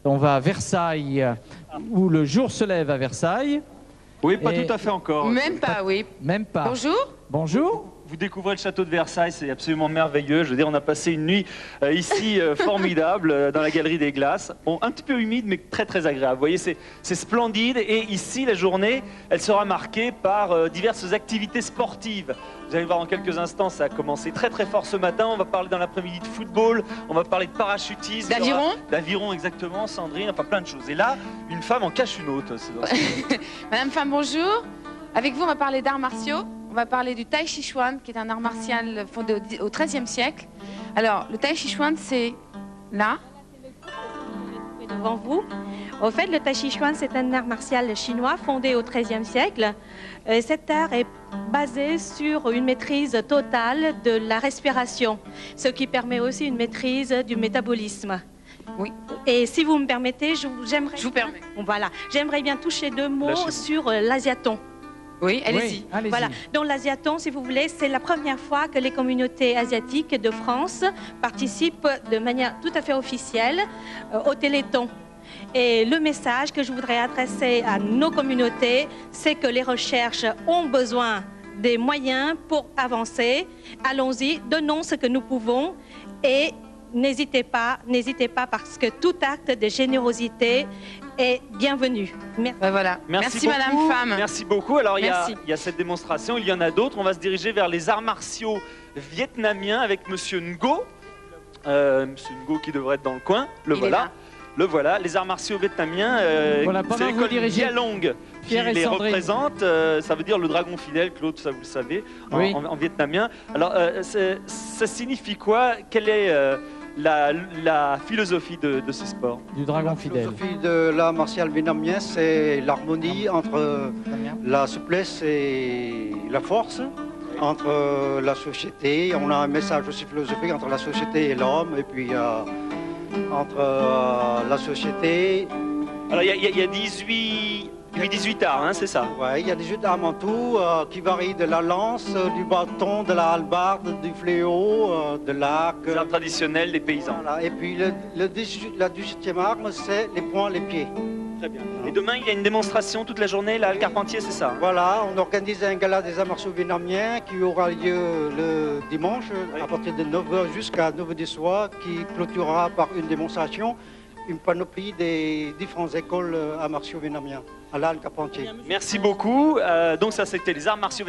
On va à Versailles, où le jour se lève à Versailles. Oui, pas tout à fait encore. Même pas, oui. Même pas. Bonjour. Bonjour. Vous découvrez le château de Versailles, c'est absolument merveilleux. Je veux dire, on a passé une nuit ici formidable dans la galerie des glaces. Bon, un petit peu humide, mais très très agréable. Vous voyez, c'est splendide. Et ici, la journée, elle sera marquée par diverses activités sportives. Vous allez voir en quelques instants, ça a commencé très très fort ce matin. On va parler dans l'après-midi de football, on va parler de parachutisme. D'aviron. D'aviron, exactement, Sandrine, enfin plein de choses. Et là, une femme en cache une autre. Madame Femme, bonjour. Avec vous, on va parler d'arts martiaux. On va parler du Tai Chi Chuan, qui est un art martial fondé au XIIIe siècle. Alors, le Tai Chi Chuan, c'est là. Devant vous. Au fait, le Tai Chi Chuan, c'est un art martial chinois fondé au XIIIe siècle. Cet art est basé sur une maîtrise totale de la respiration, ce qui permet aussi une maîtrise du métabolisme. Oui. Et si vous me permettez, Je vous permets. Voilà, j'aimerais bien toucher deux mots sur l'asiaton. Oui, allez-y. Oui, allez-y. Voilà. Donc l'asiaton, si vous voulez, c'est la première fois que les communautés asiatiques de France participent de manière tout à fait officielle au Téléthon. Et le message que je voudrais adresser à nos communautés, c'est que les recherches ont besoin des moyens pour avancer. Allons-y, donnons ce que nous pouvons et n'hésitez pas parce que tout acte de générosité est bienvenu. Merci. Ben voilà. Merci Madame Femme. Merci beaucoup. Alors il y a cette démonstration, il y en a d'autres. On va se diriger vers les arts martiaux vietnamiens avec Monsieur Ngo. Monsieur Ngo qui devrait être dans le coin. Le voilà. Les arts martiaux vietnamiens, Voilà, c'est l'école Vialong qui Pierre et les Sandrine. représente. Ça veut dire le dragon fidèle, Claude, ça vous le savez, Oui. en vietnamien. Alors ça signifie quoi? Quelle est la philosophie de ce sport? Du dragon fidèle. La philosophie de l'art martial vietnamien, c'est l'harmonie entre la souplesse et la force, entre la société. On a un message aussi philosophique entre la société et l'homme, et puis entre la société. Alors il y a 18 arts, hein, c'est ça? Ouais, il y a 18 armes en tout qui varient de la lance, du bâton, de la hallebarde, du fléau, de l'arc. Les arts traditionnels des paysans. Voilà. Et puis la 18e arme, c'est les poings, les pieds. Très bien. Et demain, il y a une démonstration toute la journée, là, à Carpentier, c'est ça? Hein? Voilà, on organise un gala des arts martiaux vietnamiens qui aura lieu le dimanche à partir de 9h jusqu'à 9h du soir, qui clôturera par une démonstration, une panoplie des différentes écoles arts martiaux vietnamiens à l'Al Carpentier. Merci beaucoup. Donc ça, c'était les arts martiaux